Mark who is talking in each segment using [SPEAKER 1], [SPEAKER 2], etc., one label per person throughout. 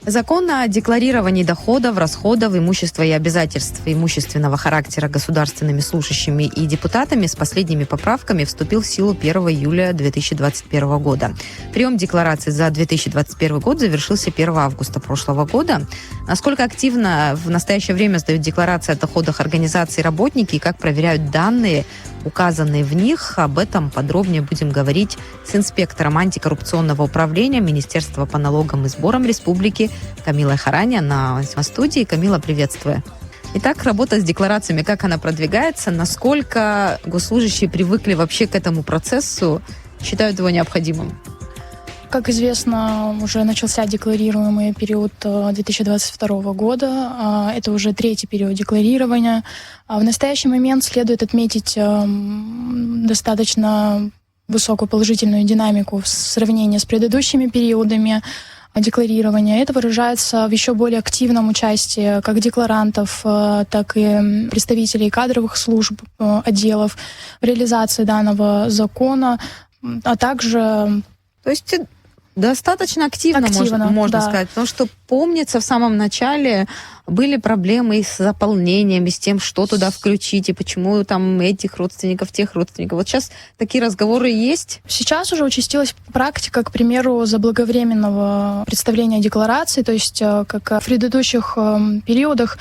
[SPEAKER 1] Закон о декларировании доходов, расходов, имущества и обязательств имущественного характера государственными служащими и депутатами с последними поправками вступил в силу 1 июля 2021 года. Прием деклараций за 2021 год завершился 1 августа прошлого года. Насколько активно в настоящее время сдают декларации о доходах организаций работники и как проверяют данные, указанные в них, об этом подробнее будем говорить с инспектором антикоррупционного управления Министерства по налогам и сборам Республики Камилой Хараня на студии. Камила, приветствую. Итак, работа с декларациями, как она продвигается, насколько госслужащие привыкли вообще к этому процессу, считают его необходимым?
[SPEAKER 2] Как известно, уже начался декларируемый период 2022 года. Это уже третий период декларирования. В настоящий момент следует отметить достаточно высокую положительную динамику в сравнении с предыдущими периодами декларирования. Это выражается в еще более активном участии как декларантов, так и представителей кадровых служб, отделов в реализации данного закона, а также...
[SPEAKER 1] То есть достаточно активно можно сказать, потому что помнится, в самом начале были проблемы и с заполнением, и с тем, что туда включить, и почему там этих родственников, тех родственников. Вот сейчас такие разговоры есть?
[SPEAKER 2] Сейчас уже участилась практика, к примеру, заблаговременного представления деклараций, то есть как в предыдущих периодах,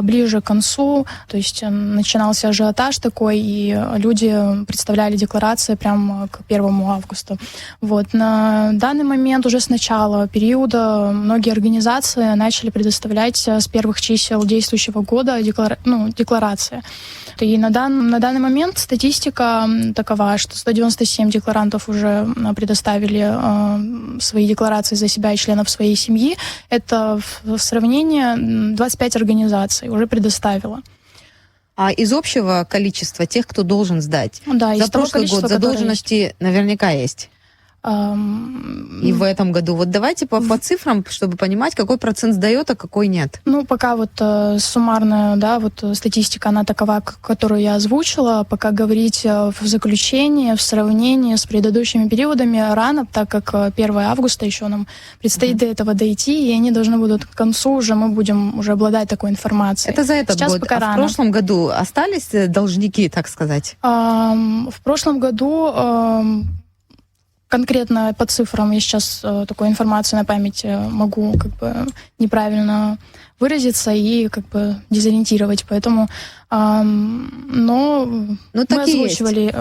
[SPEAKER 2] ближе к концу, то есть начинался ажиотаж такой, и люди представляли декларации прямо к 1 августа. Вот. На данный момент уже с начала периода многие организации начали предоставлять с первых чисел действующего года декларации. И на данный момент статистика такова, что 197 декларантов уже предоставили свои декларации за себя и членов своей семьи. Это в сравнении 25 организаций уже предоставила.
[SPEAKER 1] А из общего количества тех, кто должен сдать?
[SPEAKER 2] Да,
[SPEAKER 1] за прошлый год задолженности наверняка есть. И в этом году. Вот давайте по цифрам, чтобы понимать, какой процент сдает, а какой нет.
[SPEAKER 2] Ну, пока вот суммарная, да, вот статистика, она такова, которую я озвучила. Пока говорить в заключении, в сравнении с предыдущими периодами рано, так как 1 августа еще нам предстоит до этого дойти, и они должны будут к концу уже, мы будем уже обладать такой информацией.
[SPEAKER 1] Это за этот
[SPEAKER 2] Сейчас
[SPEAKER 1] год.
[SPEAKER 2] Пока рано.
[SPEAKER 1] В прошлом году остались должники, так сказать?
[SPEAKER 2] В прошлом году... Конкретно по цифрам я сейчас такой информацию на память могу неправильно выразиться и дезориентировать, поэтому мы озвучивали...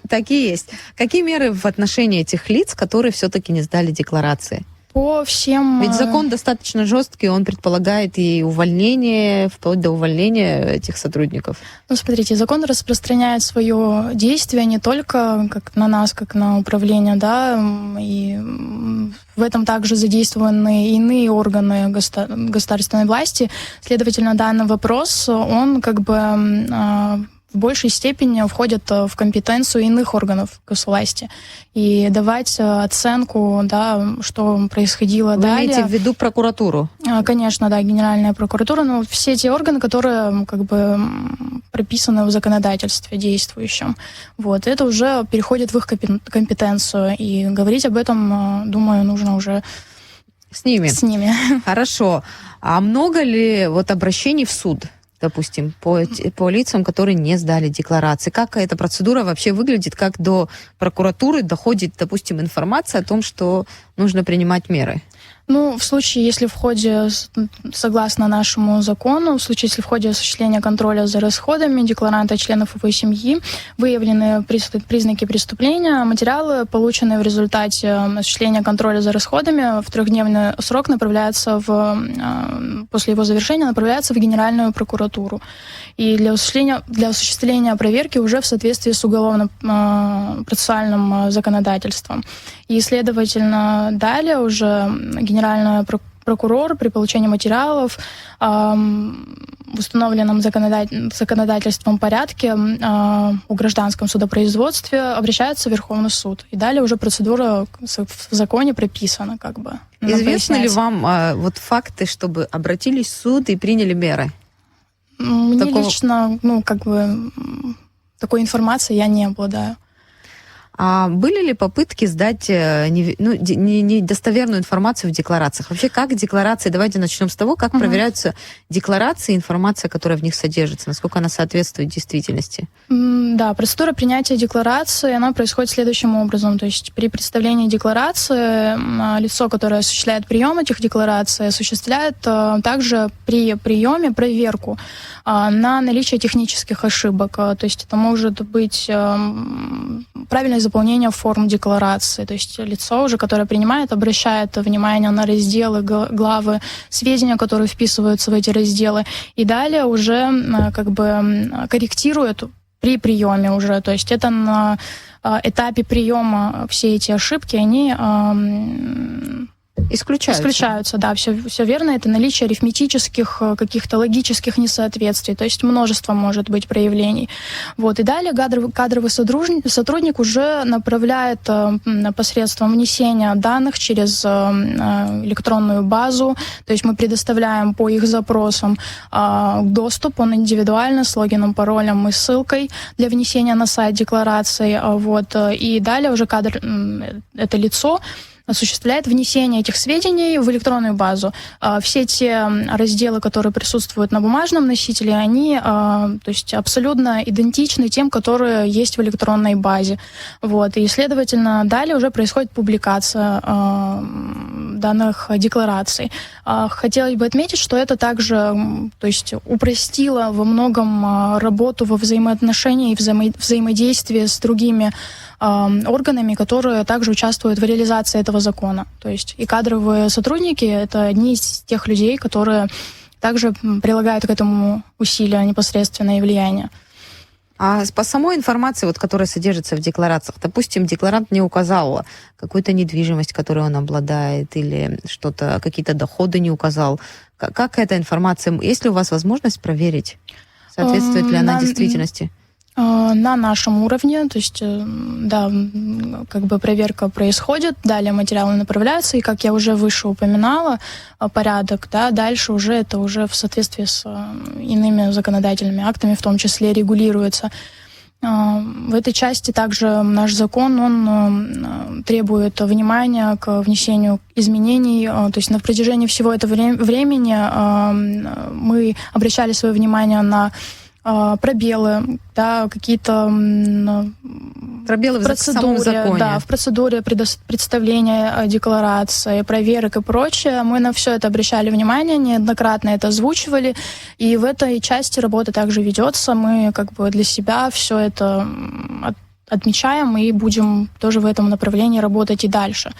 [SPEAKER 1] Такие есть. Какие меры в отношении этих лиц, которые все-таки не сдали декларации?
[SPEAKER 2] По всем...
[SPEAKER 1] Ведь закон достаточно жесткий, он предполагает и увольнение, вплоть до увольнения этих сотрудников.
[SPEAKER 2] Ну, смотрите, закон распространяет свое действие не только как на нас, как на управление, да, и в этом также задействованы иные органы государственной власти. Следовательно, данный вопрос, он в большей степени входят в компетенцию иных органов госвласти. И давать оценку, да, что происходило далее.
[SPEAKER 1] Вы имеете в виду прокуратуру?
[SPEAKER 2] Конечно, да, Генеральная прокуратура. Но все те органы, которые прописаны в законодательстве действующем. Вот. Это уже переходит в их компетенцию. И говорить об этом, думаю, нужно уже
[SPEAKER 1] с ними. Хорошо. А много ли обращений в суд? Допустим, по лицам, которые не сдали декларации. Как эта процедура вообще выглядит? Как до прокуратуры доходит, допустим, информация о том, что нужно принимать меры?
[SPEAKER 2] Ну, в случае, если в ходе, согласно нашему закону, в случае, если в ходе осуществления контроля за расходами декларанта и членов его семьи выявлены признаки преступления, материалы, полученные в результате осуществления контроля за расходами, в 3-дневный срок после его завершения направляются в Генеральную прокуратуру. И для осуществления проверки уже в соответствии с уголовно-процессуальным законодательством. И, следовательно, далее уже генеральный прокурор при получении материалов в установленном законодательством порядке о гражданском судопроизводстве обращается в Верховный суд. И далее уже процедура в законе прописана.
[SPEAKER 1] Известны ли вам факты, чтобы обратились в суд и приняли меры?
[SPEAKER 2] Мне лично, такой информации я не обладаю.
[SPEAKER 1] А были ли попытки сдать недостоверную информацию в декларациях? Вообще, как декларации, давайте начнем с того, как проверяются декларации, информация, которая в них содержится, насколько она соответствует действительности?
[SPEAKER 2] Да, процедура принятия декларации, она происходит следующим образом. То есть при представлении декларации лицо, которое осуществляет прием этих деклараций, осуществляет также при приеме проверку на наличие технических ошибок. То есть это может быть правильное заполнение форм декларации. То есть лицо уже, которое принимает, обращает внимание на разделы, главы, сведения, которые вписываются в эти разделы, и далее уже корректирует при приеме уже. То есть это на этапе приема все эти ошибки, они исключаются, да, все верно. Это наличие арифметических, каких-то логических несоответствий, то есть множество может быть проявлений. Вот. И далее кадровый сотрудник уже направляет посредством внесения данных через электронную базу, то есть мы предоставляем по их запросам доступ, он индивидуально, с логином, паролем и ссылкой для внесения на сайт декларации. Вот. И далее уже это лицо осуществляет внесение этих сведений в электронную базу. Все те разделы, которые присутствуют на бумажном носителе, они то есть абсолютно идентичны тем, которые есть в электронной базе. Вот. И, следовательно, далее уже происходит публикация данных деклараций. Хотелось бы отметить, что это также то есть упростило во многом работу во взаимоотношении и взаимодействии с другими органами, которые также участвуют в реализации этого закона. То есть и кадровые сотрудники — это одни из тех людей, которые также прилагают к этому усилия непосредственное влияние.
[SPEAKER 1] А по самой информации, вот, которая содержится в декларациях, допустим, декларант не указал какую-то недвижимость, которой он обладает, или что-то, какие-то доходы не указал. Как эта информация? Есть ли у вас возможность проверить, соответствует ли она действительности?
[SPEAKER 2] На нашем уровне, то есть, да, проверка происходит, далее материалы направляются, и, как я уже выше упоминала, порядок, да, дальше уже это уже в соответствии с иными законодательными актами, в том числе, регулируется. В этой части также наш закон, он требует внимания к внесению изменений, то есть на протяжении всего этого времени мы обращали свое внимание на пробелы, да, какие-то
[SPEAKER 1] пробелы в самом законе.
[SPEAKER 2] Да, в процедуре представления декларации, проверок и прочее. Мы на все это обращали внимание, неоднократно это озвучивали, и в этой части работа также ведется. Мы для себя все это отмечаем и будем тоже в этом направлении работать и дальше.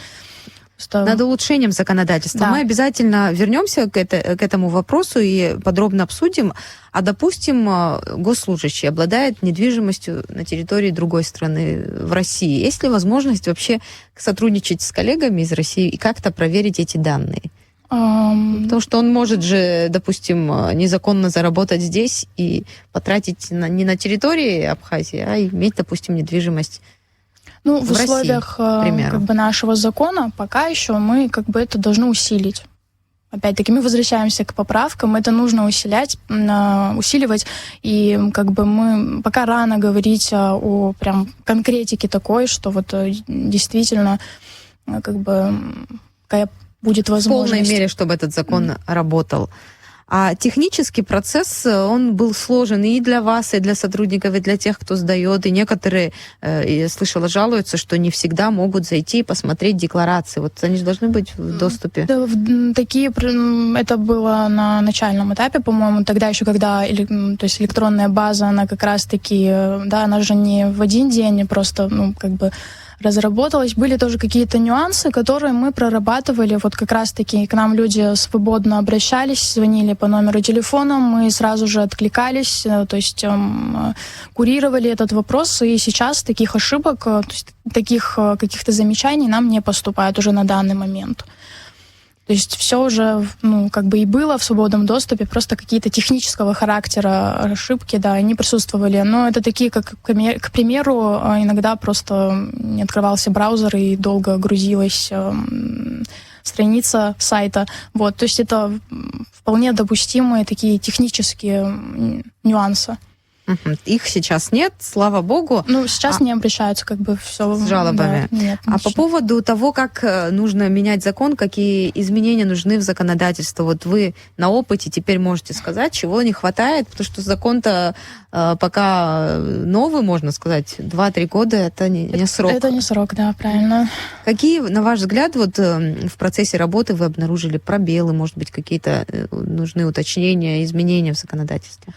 [SPEAKER 1] Над улучшением законодательства. Да. Мы обязательно вернемся к этому вопросу и подробно обсудим. А, допустим, госслужащий обладает недвижимостью на территории другой страны, в России. Есть ли возможность вообще сотрудничать с коллегами из России и как-то проверить эти данные? Потому что он может же, допустим, незаконно заработать здесь и потратить не на территории Абхазии, а иметь, допустим, недвижимость в
[SPEAKER 2] условиях
[SPEAKER 1] России,
[SPEAKER 2] нашего закона пока еще мы это должны усилить. Опять-таки мы возвращаемся к поправкам, это нужно усиливать, и мы пока рано говорить о прям конкретике такой, что действительно какая будет возможность.
[SPEAKER 1] В полной мере, чтобы этот закон работал. А технический процесс, он был сложен и для вас, и для сотрудников, и для тех, кто сдает. И некоторые, я слышала, жалуются, что не всегда могут зайти и посмотреть декларации. Вот они же должны быть в доступе.
[SPEAKER 2] Да, это было на начальном этапе, по-моему, тогда еще, когда то есть электронная база, она как раз-таки, да, она же не в один день просто, разработалась. Были тоже какие-то нюансы, которые мы прорабатывали. Вот как раз-таки к нам люди свободно обращались, звонили по номеру телефона, мы сразу же откликались, то есть курировали этот вопрос, и сейчас таких ошибок, то есть таких каких-то замечаний нам не поступает уже на данный момент. То есть все уже, и было в свободном доступе, просто какие-то технического характера ошибки, да, они присутствовали. Но это такие, как, к примеру, иногда просто не открывался браузер и долго грузилась страница сайта. Вот, то есть это вполне допустимые такие технические нюансы.
[SPEAKER 1] Их сейчас нет, слава богу.
[SPEAKER 2] Ну, сейчас не обращаются, как бы все...
[SPEAKER 1] С жалобами.
[SPEAKER 2] Да, нет,
[SPEAKER 1] по поводу того, как нужно менять закон, какие изменения нужны в законодательство, вот вы на опыте теперь можете сказать, чего не хватает, потому что закон-то пока новый, можно сказать, 2-3 года, это не срок.
[SPEAKER 2] Это не срок, да, правильно.
[SPEAKER 1] Какие, на ваш взгляд, вот в процессе работы вы обнаружили пробелы, может быть, какие-то нужны уточнения, изменения в законодательстве?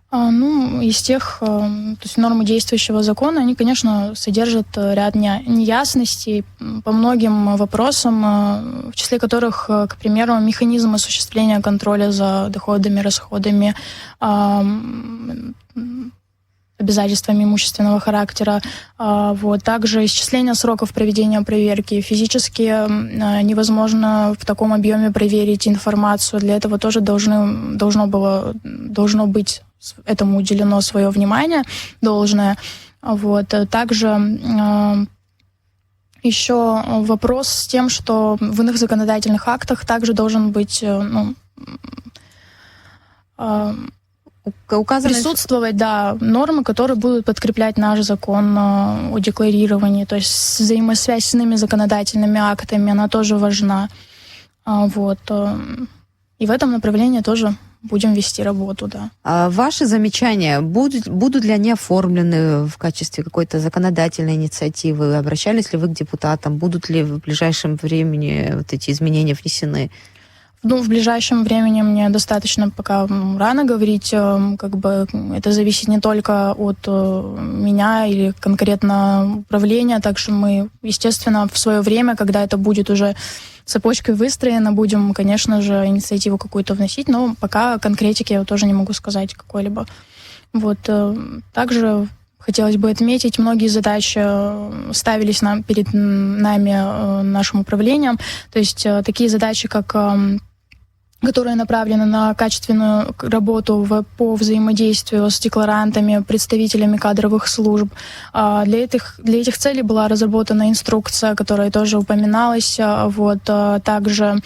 [SPEAKER 2] Ну, из тех, то есть нормы действующего закона, они, конечно, содержат ряд неясностей по многим вопросам, в числе которых, к примеру, механизм осуществления контроля за доходами, расходами, обязательствами имущественного характера. Вот. Также исчисление сроков проведения проверки. Физически невозможно в таком объеме проверить информацию. Для этого тоже должно быть этому уделено свое внимание должное. Вот. Также еще вопрос с тем, что в иных законодательных актах также должен быть присутствовать, да, нормы, которые будут подкреплять наш закон о декларировании. То есть взаимосвязь с иными законодательными актами, она тоже важна. Вот. И в этом направлении тоже будем вести работу, да.
[SPEAKER 1] А ваши замечания будут ли они оформлены в качестве какой-то законодательной инициативы? Обращались ли вы к депутатам? Будут ли в ближайшем времени вот эти изменения внесены?
[SPEAKER 2] Ну, в ближайшем времени мне достаточно пока рано говорить, как бы это зависит не только от меня или конкретно управления, так что мы, естественно, в свое время, когда это будет уже цепочкой выстроено, будем, конечно же, инициативу какую-то вносить, но пока конкретики я тоже не могу сказать какой-либо. Вот. Также хотелось бы отметить, многие задачи ставились перед нами, нашим управлением, то есть такие задачи, как которые направлены на качественную работу по взаимодействию с декларантами, представителями кадровых служб. Для этих целей была разработана инструкция, которая тоже упоминалась. Вот. Также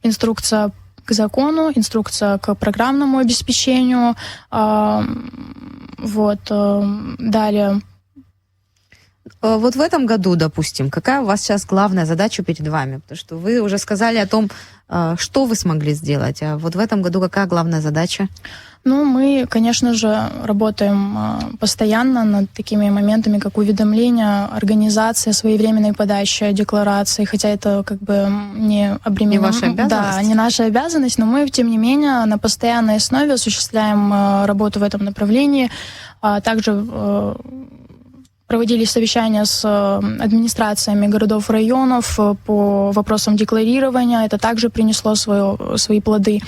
[SPEAKER 2] инструкция к закону, инструкция к программному обеспечению. Вот. Далее.
[SPEAKER 1] Вот в этом году, допустим, какая у вас сейчас главная задача перед вами? Потому что вы уже сказали о том, что вы смогли сделать, а вот в этом году какая главная задача?
[SPEAKER 2] Ну, мы, конечно же, работаем постоянно над такими моментами, как уведомление, организация своевременной подачи декларации, хотя это как бы не обременение.
[SPEAKER 1] Не ваша обязанность?
[SPEAKER 2] Да, не наша обязанность, но мы, тем не менее, на постоянной основе осуществляем работу в этом направлении. Также проводились совещания с администрациями городов, районов по вопросам декларирования. Это также принесло свои плоды.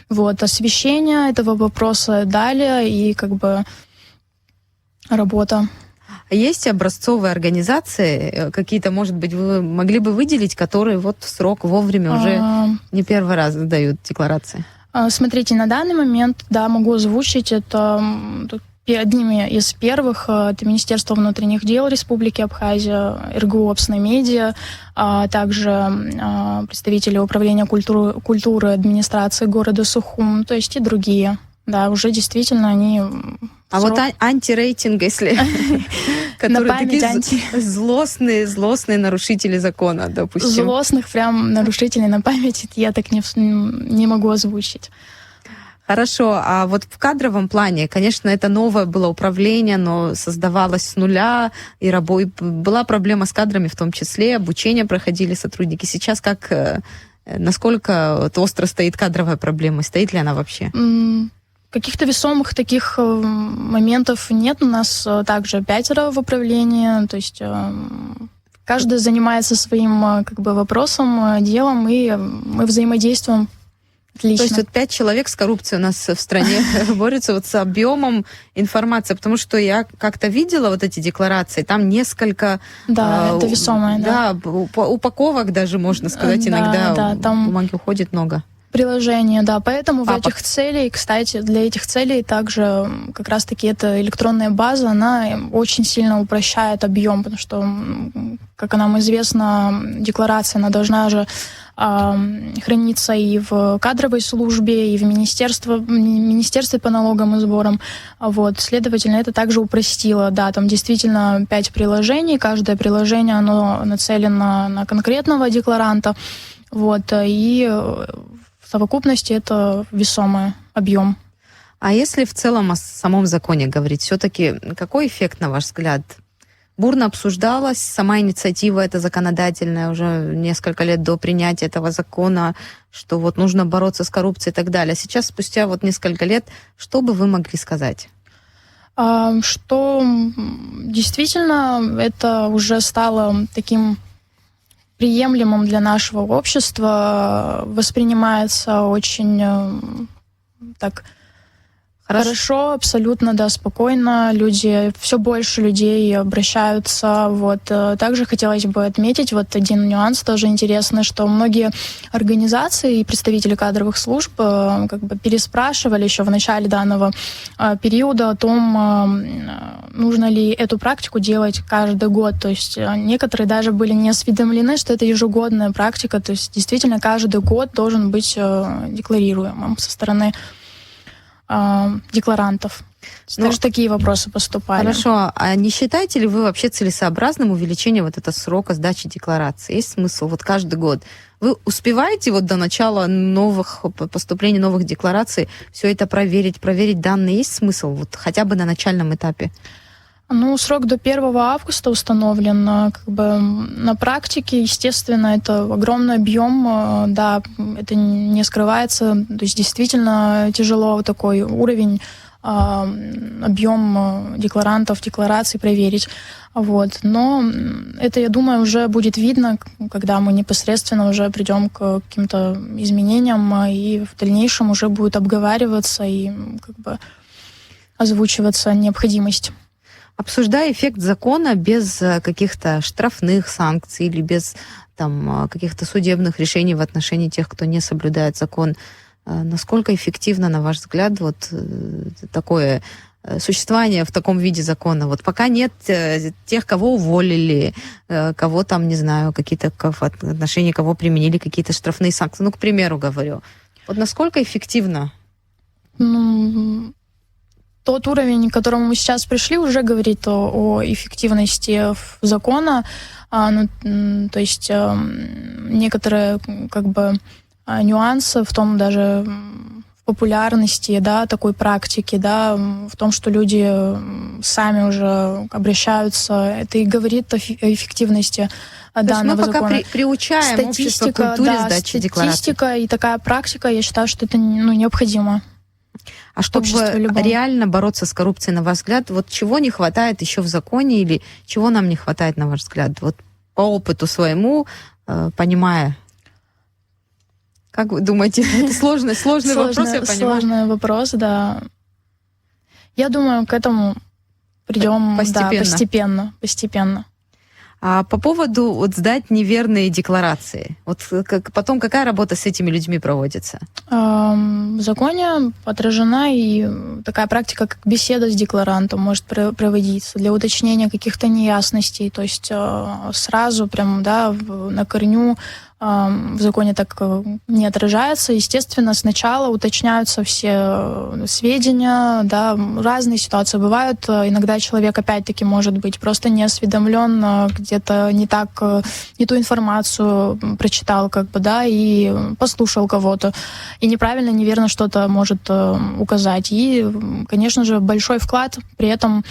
[SPEAKER 2] Вот. Освещение этого вопроса далее и как бы работа.
[SPEAKER 1] Есть образцовые организации, какие-то, может быть, вы могли бы выделить, которые вот в срок вовремя уже не первый раз дают декларации?
[SPEAKER 2] Смотрите, на данный момент, да, могу озвучить, это одними из первых это Министерство внутренних дел Республики Абхазия, РГУ «Обсномедиа», а также представители Управления культуры администрации города Сухум, то есть и другие. Да, уже действительно они...
[SPEAKER 1] А вот антирейтинг, если... Которые такие злостные нарушители закона, допустим.
[SPEAKER 2] Злостных прям нарушителей на память я так не могу озвучить.
[SPEAKER 1] Хорошо, а вот в кадровом плане, конечно, это новое было управление, но создавалось с нуля, и была проблема с кадрами в том числе, обучение проходили сотрудники. Сейчас насколько остро стоит кадровая проблема, стоит ли она вообще?
[SPEAKER 2] Каких-то весомых таких моментов нет. У нас также 5 в управлении, то есть каждый занимается своим как бы вопросом, делом, и мы взаимодействуем. Отлично.
[SPEAKER 1] То есть вот 5 человек с коррупцией у нас в стране борются вот с объемом информации, потому что я как-то видела вот эти декларации, там несколько...
[SPEAKER 2] Да, это весомое, да.
[SPEAKER 1] Да, упаковок даже, можно сказать, иногда
[SPEAKER 2] там
[SPEAKER 1] бумаги уходит много.
[SPEAKER 2] Приложение, да. Поэтому
[SPEAKER 1] Папок.
[SPEAKER 2] в этих целей, кстати, для этих целей также как раз-таки эта электронная база, она очень сильно упрощает объем, потому что, как нам известно, декларация, она должна же храниться и в кадровой службе, и в министерстве по налогам и сборам. Вот. Следовательно, это также упростило. Да, там действительно 5 приложений. Каждое приложение, оно нацелено на конкретного декларанта. Вот. И в совокупности это весомый объем.
[SPEAKER 1] А если в целом о самом законе говорить, все-таки какой эффект, на ваш взгляд? Бурно обсуждалась сама инициатива эта законодательная уже несколько лет до принятия этого закона, что вот нужно бороться с коррупцией и так далее. Сейчас, спустя вот несколько лет, что бы вы могли сказать?
[SPEAKER 2] Что действительно это уже стало таким приемлемым для нашего общества, воспринимается очень так хорошо, абсолютно, да, спокойно. Все больше людей обращаются. Вот. Также хотелось бы отметить вот один нюанс тоже интересный, что многие организации и представители кадровых служб как бы переспрашивали еще в начале данного периода о том, нужно ли эту практику делать каждый год. То есть некоторые даже были не осведомлены, что это ежегодная практика. То есть действительно каждый год должен быть декларируемым со стороны декларантов. Даже такие вопросы поступали.
[SPEAKER 1] Хорошо, а не считаете ли вы вообще целесообразным увеличение вот этого срока сдачи декларации? Есть смысл вот каждый год? Вы успеваете вот до начала поступления новых деклараций все это проверить данные? Есть смысл вот хотя бы на начальном этапе?
[SPEAKER 2] Срок до 1 августа установлен. Как бы на практике, естественно, это огромный объем, да, это не скрывается. То есть действительно тяжело такой уровень, объем декларантов, деклараций проверить. Вот. Но это, я думаю, уже будет видно, когда мы непосредственно уже придем к каким-то изменениям, и в дальнейшем уже будет обговариваться и как бы озвучиваться необходимость.
[SPEAKER 1] Обсуждая эффект закона без каких-то штрафных санкций или без каких-то судебных решений в отношении тех, кто не соблюдает закон, насколько эффективно, на ваш взгляд, вот такое существование в таком виде закона? Вот пока нет тех, кого уволили, кого там, не знаю, какие-то в отношении кого применили какие-то штрафные санкции. К примеру говорю. Вот насколько эффективно?
[SPEAKER 2] Тот уровень, к которому мы сейчас пришли, уже говорит о эффективности закона. То есть некоторые как бы нюансы в том даже в популярности, да, такой практики, да, в том, что люди сами уже обращаются, это и говорит о эффективности данного закона.
[SPEAKER 1] Мы пока приучаем общество к культуре сдачи декларации.
[SPEAKER 2] Статистика и такая практика, я считаю, что это необходимо.
[SPEAKER 1] А чтобы реально бороться с коррупцией, на ваш взгляд, вот чего не хватает еще в законе или чего нам не хватает, на ваш взгляд? Вот по опыту своему, понимая. Как вы думаете? Это сложный вопрос, я понимаю.
[SPEAKER 2] Сложный вопрос, да. Я думаю, к этому придем постепенно.
[SPEAKER 1] А по поводу вот сдать неверные декларации, вот потом какая работа с этими людьми проводится?
[SPEAKER 2] В законе отражена и такая практика, как беседа с декларантом может проводиться для уточнения каких-то неясностей, то есть сразу прям, да, на корню в законе так не отражается. Естественно, сначала уточняются все сведения, да, разные ситуации бывают. Иногда человек, опять-таки, может быть просто не осведомлен, где-то не ту информацию прочитал, как бы, да, и послушал кого-то, и неправильно, неверно что-то может указать. И, конечно же, большой вклад при этом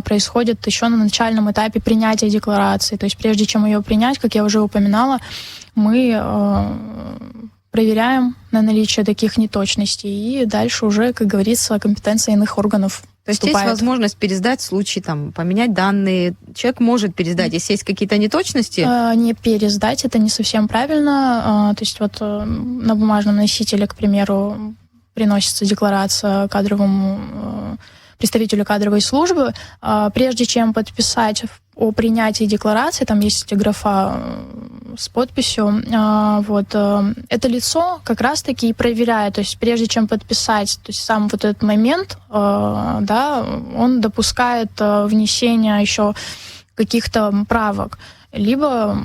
[SPEAKER 2] происходит еще на начальном этапе принятия декларации. То есть прежде чем ее принять, как я уже упоминала, мы проверяем на наличие таких неточностей, и дальше уже, как говорится, компетенция иных органов.
[SPEAKER 1] То есть есть возможность пересдать в случае, поменять данные. Человек может пересдать, если есть какие-то неточности?
[SPEAKER 2] Не пересдать, это не совсем правильно. То есть вот на бумажном носителе, к примеру, приносится декларация кадровому представителю кадровой службы. Прежде чем подписать о принятии декларации, там есть графа с подписью, это лицо как раз-таки и проверяет, то есть прежде чем подписать, то есть сам вот этот момент, он допускает внесение еще каких-то правок, либо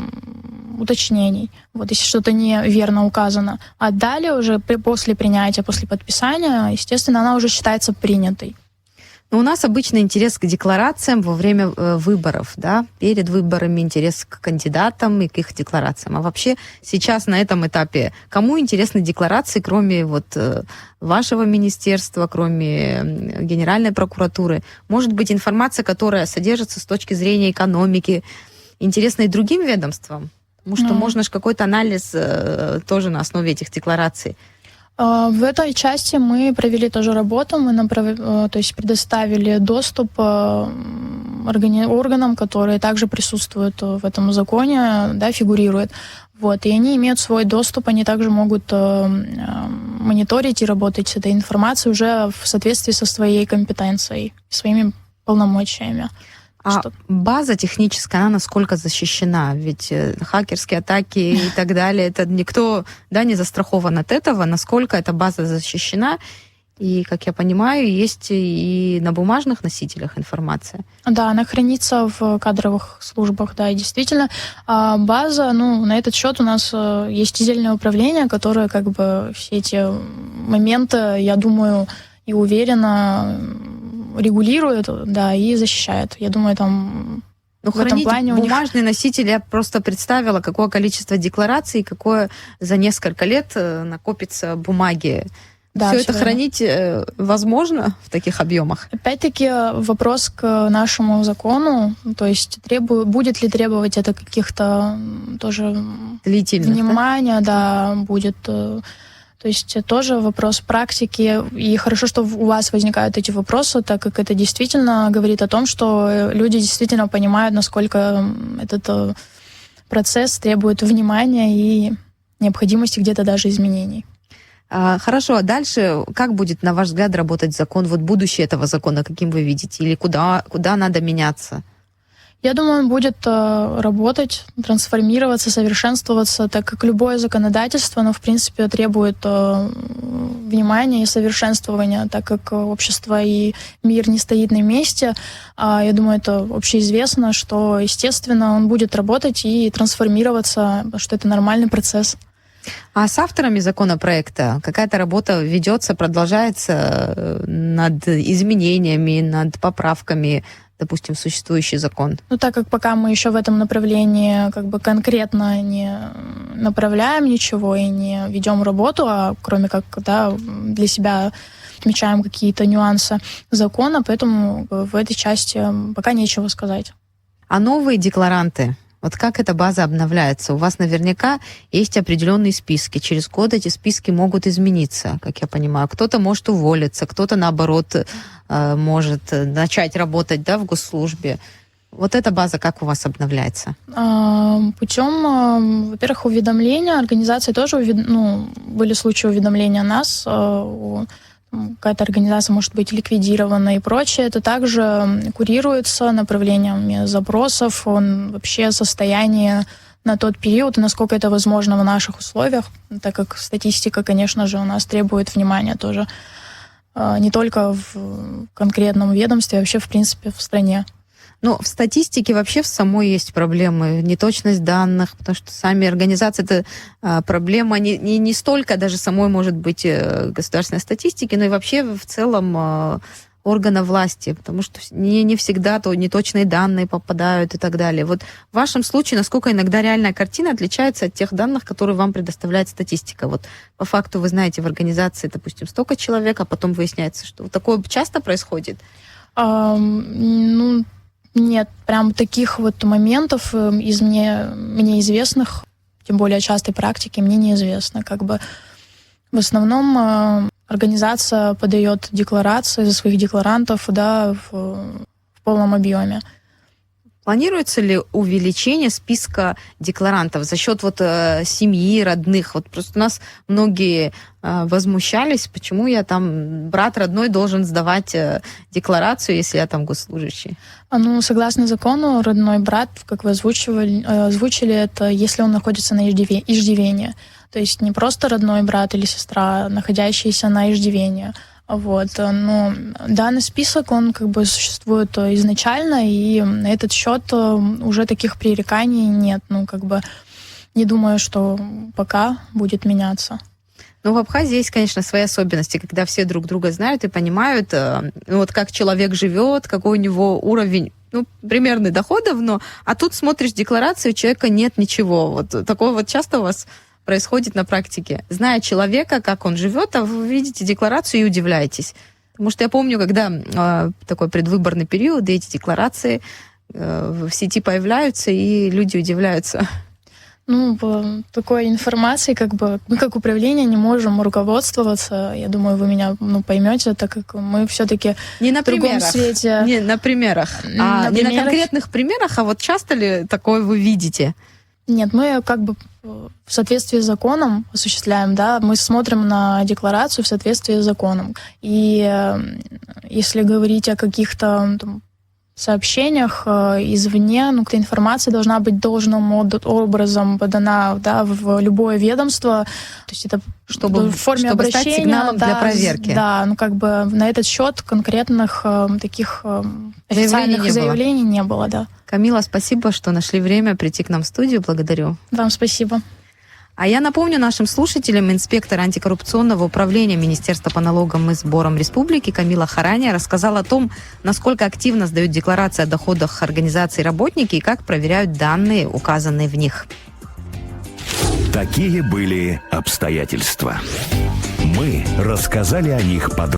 [SPEAKER 2] уточнений, если что-то неверно указано. А далее уже после принятия, после подписания, естественно, она уже считается принятой.
[SPEAKER 1] Но у нас обычно интерес к декларациям во время выборов, да, перед выборами интерес к кандидатам и к их декларациям. А вообще сейчас на этом этапе кому интересны декларации, кроме вашего министерства, кроме Генеральной прокуратуры? Может быть, информация, которая содержится с точки зрения экономики, интересна и другим ведомствам? Потому что можно же какой-то анализ тоже на основе этих деклараций.
[SPEAKER 2] В этой части мы провели тоже работу, мы предоставили доступ органам, которые также присутствуют в этом законе, да, фигурируют. И они имеют свой доступ, они также могут мониторить и работать с этой информацией уже в соответствии со своей компетенцией, своими полномочиями.
[SPEAKER 1] А база техническая, она насколько защищена? Ведь хакерские атаки и так далее, это никто, да, не застрахован от этого. Насколько эта база защищена? И, как я понимаю, есть и на бумажных носителях информация.
[SPEAKER 2] Да, она хранится в кадровых службах, да, и действительно. База, на этот счет у нас есть отдельное управление, которое все эти моменты, я думаю, и уверенно регулирует, да, и защищает. Я думаю, там в этом плане у них...
[SPEAKER 1] бумажный носитель, я просто представила, какое количество деклараций, какое за несколько лет накопится бумаги. Да, все это хранить возможно в таких объемах?
[SPEAKER 2] Опять-таки вопрос к нашему закону, то есть будет ли требовать это каких-то тоже внимания, да, будет... То есть тоже вопрос практики, и хорошо, что у вас возникают эти вопросы, так как это действительно говорит о том, что люди действительно понимают, насколько этот процесс требует внимания и необходимости где-то даже изменений.
[SPEAKER 1] Хорошо, а дальше как будет, на ваш взгляд, работать закон? Будущее этого закона, каким вы видите? Или куда надо меняться?
[SPEAKER 2] Я думаю, он будет работать, трансформироваться, совершенствоваться, так как любое законодательство, оно, в принципе, требует внимания и совершенствования, так как общество и мир не стоит на месте. Я думаю, это общеизвестно, что, естественно, он будет работать и трансформироваться, что это нормальный процесс.
[SPEAKER 1] А с авторами законопроекта какая-то работа ведется, продолжается над изменениями, над поправками, допустим, в существующий закон?
[SPEAKER 2] Так как пока мы еще в этом направлении конкретно не направляем ничего и не ведем работу, а кроме как для себя отмечаем какие-то нюансы закона, поэтому в этой части пока нечего сказать.
[SPEAKER 1] А новые декларанты? Как эта база обновляется? У вас наверняка есть определенные списки. Через год эти списки могут измениться, как я понимаю. Кто-то может уволиться, кто-то, наоборот, может начать работать, да, в госслужбе. Эта база как у вас обновляется?
[SPEAKER 2] Путем, во-первых, уведомления. Организации тоже были случаи уведомления нас. Какая-то организация может быть ликвидирована и прочее. Это также курируется направлениями запросов, вообще состояние на тот период, и насколько это возможно в наших условиях, так как статистика, конечно же, у нас требует внимания тоже не только в конкретном ведомстве, а вообще, в принципе, в стране.
[SPEAKER 1] В статистике вообще в самой есть проблемы, неточность данных, потому что сами организации, это проблема не столько даже самой, может быть, государственной статистики, но и вообще в целом органа власти, потому что не всегда неточные данные попадают и так далее. В вашем случае, насколько иногда реальная картина отличается от тех данных, которые вам предоставляет статистика? По факту вы знаете, в организации, допустим, столько человек, а потом выясняется, что такое часто происходит?
[SPEAKER 2] Нет, прям таких моментов из мне известных, тем более частой практики, мне неизвестно. В основном организация подает декларации за своих декларантов, да, в полном объеме.
[SPEAKER 1] Планируется ли увеличение списка декларантов за счет семьи, родных? Вот просто у нас многие возмущались, почему я там, брат родной должен сдавать декларацию, если я там госслужащий.
[SPEAKER 2] Согласно закону, родной брат, как вы озвучили, это если он находится на иждивении. То есть не просто родной брат или сестра, находящиеся на иждивении. Но данный список, он существует изначально, и на этот счет уже таких пререканий нет. Не думаю, что пока будет меняться.
[SPEAKER 1] В Абхазии есть, конечно, свои особенности, когда все друг друга знают и понимают, как человек живет, какой у него уровень, примерный доходов, а тут смотришь декларацию, у человека нет ничего. Такое часто у вас происходит на практике. Зная человека, как он живет, а вы видите декларацию и удивляетесь. Потому что я помню, когда такой предвыборный период, и эти декларации в сети появляются, и люди удивляются.
[SPEAKER 2] По такой информации, мы как управление не можем руководствоваться. Я думаю, вы меня поймете, так как мы все-таки в другом свете.
[SPEAKER 1] Не на примерах. Не на конкретных примерах, а часто ли такое вы видите?
[SPEAKER 2] Нет, мы в соответствии с законом осуществляем, мы смотрим на декларацию в соответствии с законом. И если говорить о каких-то сообщениях извне, эта информация должна быть должным образом подана в любое ведомство, то есть это
[SPEAKER 1] чтобы,
[SPEAKER 2] в форме
[SPEAKER 1] чтобы
[SPEAKER 2] обращения,
[SPEAKER 1] стать сигналом для проверки.
[SPEAKER 2] На этот счет конкретных таких официальных заявлений не было, да.
[SPEAKER 1] Камила, спасибо, что нашли время прийти к нам в студию. Благодарю.
[SPEAKER 2] Вам спасибо.
[SPEAKER 1] А я напомню нашим слушателям, инспектор антикоррупционного управления Министерства по налогам и сборам Республики Камила Харания рассказала о том, насколько активно сдают декларации о доходах организаций работники и как проверяют данные, указанные в них.
[SPEAKER 3] Такие были обстоятельства. Мы рассказали о них подробно.